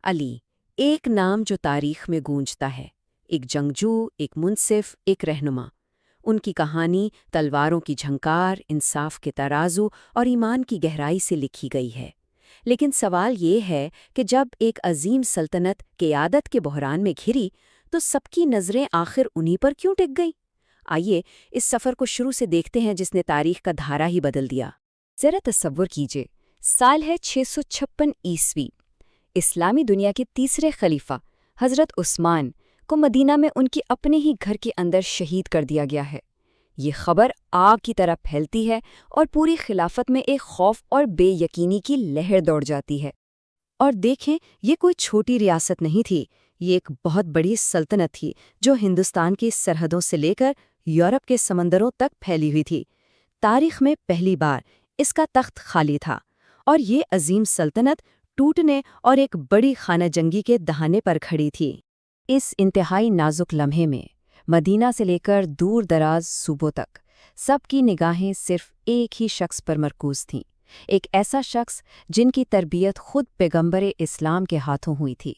علی، ایک نام جو تاریخ میں گونجتا ہے، ایک جنگجو، ایک منصف، ایک رہنما۔ ان کی کہانی تلواروں کی جھنکار، انصاف کے ترازو اور ایمان کی گہرائی سے لکھی گئی ہے۔ لیکن سوال یہ ہے کہ جب ایک عظیم سلطنت قیادت کے بحران میں گھری تو سب کی نظریں آخر انہی پر کیوں ٹک گئیں؟ آئیے اس سفر کو شروع سے دیکھتے ہیں جس نے تاریخ کا دھارا ہی بدل دیا۔ ذرا تصور کیجئے، سال ہے 656 عیسوی۔ اسلامی دنیا کے تیسرے خلیفہ حضرت عثمان کو مدینہ میں ان کے اپنے ہی گھر کے اندر شہید کر دیا گیا ہے۔ یہ خبر آگ کی طرح پھیلتی ہے اور پوری خلافت میں ایک خوف اور بے یقینی کی لہر دوڑ جاتی ہے۔ اور دیکھیں، یہ کوئی چھوٹی ریاست نہیں تھی، یہ ایک بہت بڑی سلطنت تھی جو ہندوستان کی سرحدوں سے لے کر یورپ کے سمندروں تک پھیلی ہوئی تھی۔ تاریخ میں پہلی بار اس کا تخت خالی تھا، اور یہ عظیم سلطنت ٹوٹنے اور ایک بڑی خانہ جنگی کے دہانے پر کھڑی تھی۔ اس انتہائی نازک لمحے میں مدینہ سے لے کر دور دراز صوبوں تک سب کی نگاہیں صرف ایک ہی شخص پر مرکوز تھیں، ایک ایسا شخص جن کی تربیت خود پیغمبر اسلام کے ہاتھوں ہوئی تھی۔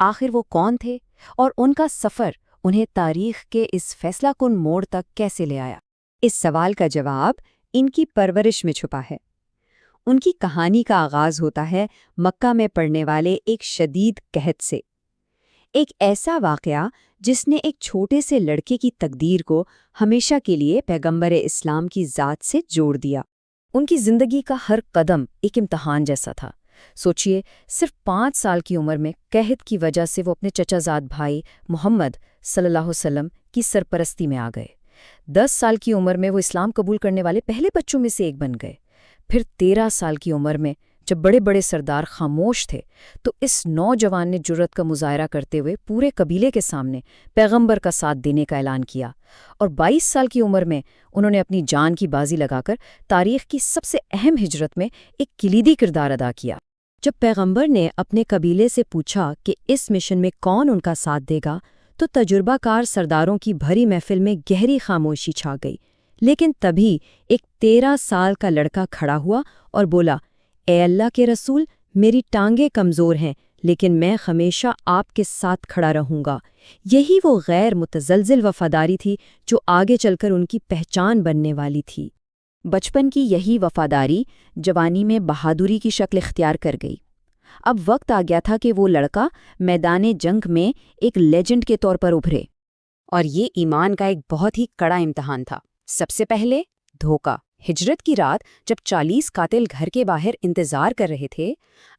آخر وہ کون تھے اور ان کا سفر انہیں تاریخ کے اس فیصلہ کن موڑ تک کیسے لے آیا؟ اس سوال کا جواب ان کی پرورش میں چھپا ہے۔ ان کی کہانی کا آغاز ہوتا ہے مکہ میں پڑنے والے ایک شدید قحط سے، ایک ایسا واقعہ جس نے ایک چھوٹے سے لڑکے کی تقدیر کو ہمیشہ کے لیے پیغمبر اسلام کی ذات سے جوڑ دیا۔ ان کی زندگی کا ہر قدم ایک امتحان جیسا تھا۔ سوچئے، صرف 5 سال کی عمر میں قحط کی وجہ سے وہ اپنے چچا زاد بھائی محمد صلی اللہ علیہ وسلم کی سرپرستی میں آ گئے۔ 10 سال کی عمر میں وہ اسلام قبول کرنے والے پہلے بچوں میں سے ایک بن گئے۔ پھر 13 سال کی عمر میں جب بڑے بڑے سردار خاموش تھے تو اس نوجوان نے جرأت کا مظاہرہ کرتے ہوئے پورے قبیلے کے سامنے پیغمبر کا ساتھ دینے کا اعلان کیا، اور 22 سال کی عمر میں انہوں نے اپنی جان کی بازی لگا کر تاریخ کی سب سے اہم ہجرت میں ایک کلیدی کردار ادا کیا۔ جب پیغمبر نے اپنے قبیلے سے پوچھا کہ اس مشن میں کون ان کا ساتھ دے گا تو تجربہ کار سرداروں کی بھری محفل میں گہری خاموشی چھا گئی۔ لیکن تبھی ایک 13 سال کا لڑکا کھڑا ہوا اور بولا، اے اللہ کے رسول، میری ٹانگیں کمزور ہیں لیکن میں ہمیشہ آپ کے ساتھ کھڑا رہوں گا۔ یہی وہ غیر متزلزل وفاداری تھی جو آگے چل کر ان کی پہچان بننے والی تھی۔ بچپن کی یہی وفاداری جوانی میں بہادری کی شکل اختیار کر گئی۔ اب وقت آ گیا تھا کہ وہ لڑکا میدان جنگ میں ایک لیجنڈ کے طور پر ابھرے، اور یہ ایمان کا ایک بہت ہی کڑا امتحان تھا۔ سب سے پہلے دھوکہ۔ ہجرت کی رات جب 40 قاتل گھر کے باہر انتظار کر رہے تھے،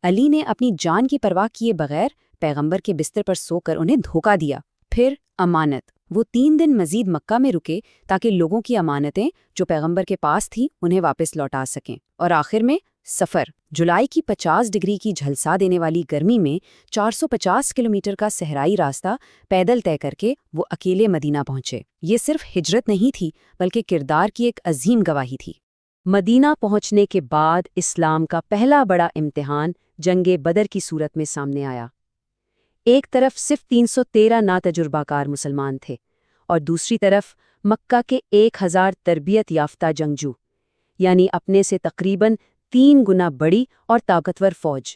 علی نے اپنی جان کی پرواہ کیے بغیر پیغمبر کے بستر پر سو کر انہیں دھوکہ دیا۔ پھر امانت۔ وہ 3 دن مزید مکہ میں رکے تاکہ لوگوں کی امانتیں جو پیغمبر کے پاس تھیں انہیں واپس لوٹا سکیں۔ اور آخر میں سفر۔ جولائی کی 50 ڈگری کی جھلسا دینے والی گرمی میں 450 کلومیٹر کا صحرائی راستہ پیدل طے کر کے وہ اکیلے مدینہ پہنچے۔ یہ صرف ہجرت نہیں تھی بلکہ کردار کی ایک عظیم گواہی تھی۔ مدینہ پہنچنے کے بعد اسلام کا پہلا بڑا امتحان جنگ بدر کی صورت میں سامنے آیا۔ ایک طرف صرف 313 ناتجربہ کار مسلمان تھے اور دوسری طرف مکہ کے 1000 تربیت یافتہ جنگجو، یعنی اپنے سے تقریباً 3 گنا بڑی اور طاقتور فوج۔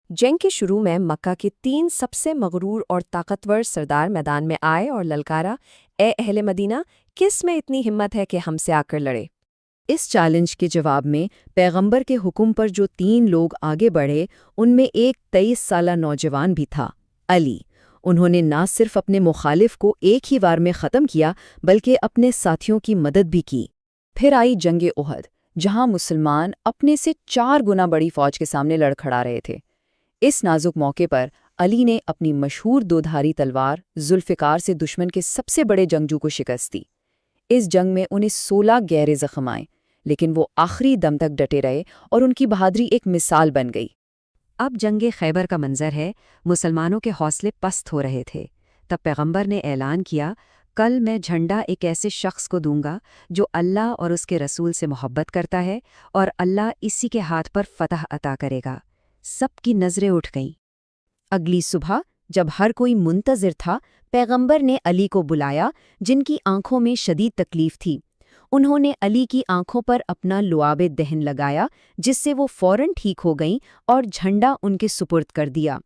جنگ کے شروع میں مکہ کے 3 سب سے مغرور اور طاقتور سردار میدان میں آئے اور للکارا، اے اہل مدینہ، کس میں اتنی ہمت ہے کہ ہم سے آ کر لڑے؟ اس چیلنج کے جواب میں پیغمبر کے حکم پر جو 3 لوگ آگے بڑھے ان میں ایک 23 سالہ نوجوان بھی تھا، علی۔ انہوں نے نہ صرف اپنے مخالف کو ایک ہی وار میں ختم کیا بلکہ اپنے ساتھیوں کی مدد بھی کی۔ پھر آئی جنگ احد، جہاں مسلمان اپنے سے 4 گنا بڑی فوج کے سامنے لڑ کھڑا رہے تھے۔ اس نازک موقع پر علی نے اپنی مشہور 2 دھاری تلوار ذوالفقار سے دشمن کے سب سے بڑے جنگجو کو شکست دی۔ اس جنگ میں انہیں 16 گہرے زخم آئے، لیکن وہ آخری دم تک ڈٹے رہے اور ان کی بہادری ایک مثال بن گئی۔ اب جنگ خیبر کا منظر ہے، مسلمانوں کے حوصلے پست ہو رہے تھے۔ تب پیغمبر نے اعلان کیا، کل میں جھنڈا ایک ایسے شخص کو دوں گا جو اللہ اور اس کے رسول سے محبت کرتا ہے، اور اللہ اسی کے ہاتھ پر فتح عطا کرے گا۔ سب کی نظریں اٹھ گئیں۔ اگلی صبح جب ہر کوئی منتظر تھا، پیغمبر نے علی کو بلایا، جن کی آنکھوں میں شدید تکلیف تھی۔ انہوں نے علی کی آنکھوں پر اپنا لعاب دہن لگایا، جس سے وہ فوراً ٹھیک ہو گئیں اور جھنڈا ان کے سپرد کر دیا۔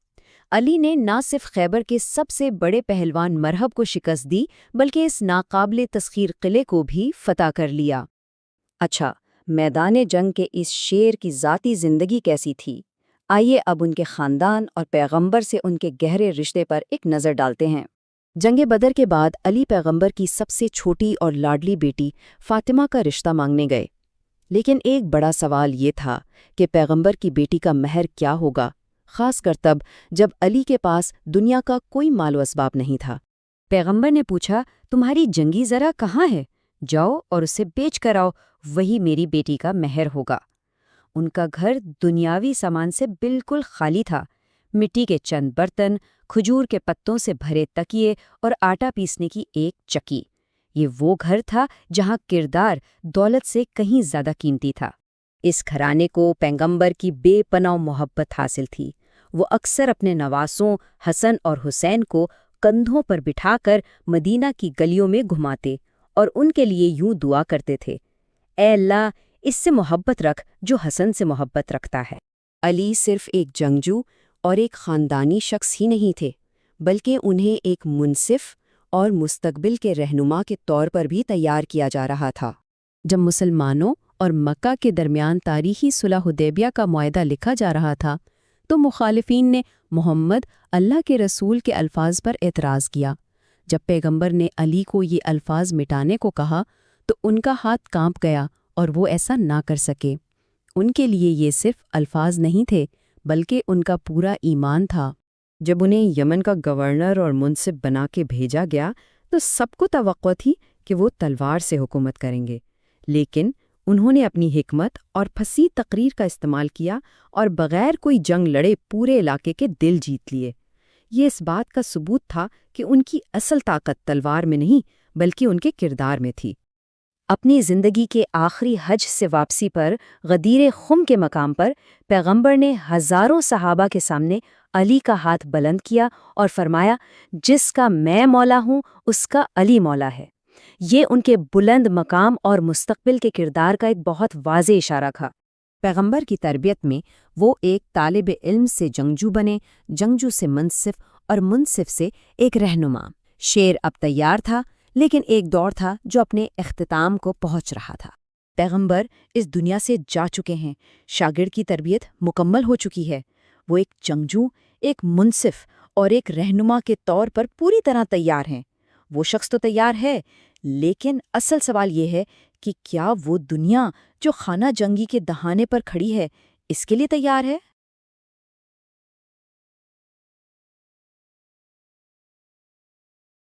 علی نے نہ صرف خیبر کے سب سے بڑے پہلوان مرہب کو شکست دی بلکہ اس ناقابل تسخیر قلعے کو بھی فتح کر لیا۔ اچھا، میدان جنگ کے اس شیر کی ذاتی زندگی کیسی تھی؟ آئیے اب ان کے خاندان اور پیغمبر سے ان کے گہرے رشتے پر ایک نظر ڈالتے ہیں۔ جنگ بدر کے بعد علی پیغمبر کی سب سے چھوٹی اور لاڈلی بیٹی فاطمہ کا رشتہ مانگنے گئے، لیکن ایک بڑا سوال یہ تھا کہ پیغمبر کی بیٹی کا مہر کیا ہوگا، خاص کر تب جب علی کے پاس دنیا کا کوئی مال و اسباب نہیں تھا۔ پیغمبر نے پوچھا، تمہاری جنگی زرہ کہاں ہے؟ جاؤ اور اسے بیچ کر آؤ، وہی میری بیٹی کا مہر ہوگا۔ ان کا گھر دنیاوی سامان سے بالکل خالی تھا، مٹی کے چند برتن، کھجور کے پتوں سے بھرے تکیے اور آٹا پیسنے کی ایک چکی۔ یہ وہ گھر تھا جہاں کردار دولت سے کہیں زیادہ قیمتی تھا۔ اس گھرانے کو پیغمبر کی بے پناہ محبت حاصل تھی۔ وہ اکثر اپنے نواسوں حسن اور حسین کو کندھوں پر بٹھا کر مدینہ کی گلیوں میں گھماتے اور ان کے لیے یوں دعا کرتے تھے، اے اللہ، اس سے محبت رکھ جو حسن سے محبت رکھتا ہے۔ علی صرف ایک جنگجو اور ایک خاندانی شخص ہی نہیں تھے، بلکہ انہیں ایک منصف اور مستقبل کے رہنما کے طور پر بھی تیار کیا جا رہا تھا۔ جب مسلمانوں اور مکہ کے درمیان تاریخی صلح حدیبیہ کا معاہدہ لکھا جا رہا تھا تو مخالفین نے محمد اللہ کے رسول کے الفاظ پر اعتراض کیا۔ جب پیغمبر نے علی کو یہ الفاظ مٹانے کو کہا تو ان کا ہاتھ کانپ گیا اور وہ ایسا نہ کر سکے۔ ان کے لیے یہ صرف الفاظ نہیں تھے بلکہ ان کا پورا ایمان تھا۔ جب انہیں یمن کا گورنر اور منصف بنا کے بھیجا گیا تو سب کو توقع تھی کہ وہ تلوار سے حکومت کریں گے، لیکن انہوں نے اپنی حکمت اور پھنسی تقریر کا استعمال کیا اور بغیر کوئی جنگ لڑے پورے علاقے کے دل جیت لیے۔ یہ اس بات کا ثبوت تھا کہ ان کی اصل طاقت تلوار میں نہیں بلکہ ان کے کردار میں تھی۔ اپنی زندگی کے آخری حج سے واپسی پر غدیر خم کے مقام پر پیغمبر نے ہزاروں صحابہ کے سامنے علی کا ہاتھ بلند کیا اور فرمایا، جس کا میں مولا ہوں اس کا علی مولا ہے۔ یہ ان کے بلند مقام اور مستقبل کے کردار کا ایک بہت واضح اشارہ تھا۔ پیغمبر کی تربیت میں وہ ایک طالب علم سے جنگجو بنے، جنگجو سے منصف اور منصف سے ایک رہنما۔ شیر اب تیار تھا، لیکن ایک دور تھا جو اپنے اختتام کو پہنچ رہا تھا۔ پیغمبر اس دنیا سے جا چکے ہیں، شاگرد کی تربیت مکمل ہو چکی ہے۔ وہ ایک جنگجو، ایک منصف اور ایک رہنما کے طور پر پوری طرح تیار ہیں۔ وہ شخص تو تیار ہے، لیکن اصل سوال یہ ہے کہ کیا وہ دنیا جو خانہ جنگی کے دہانے پر کھڑی ہے اس کے لیے تیار ہے؟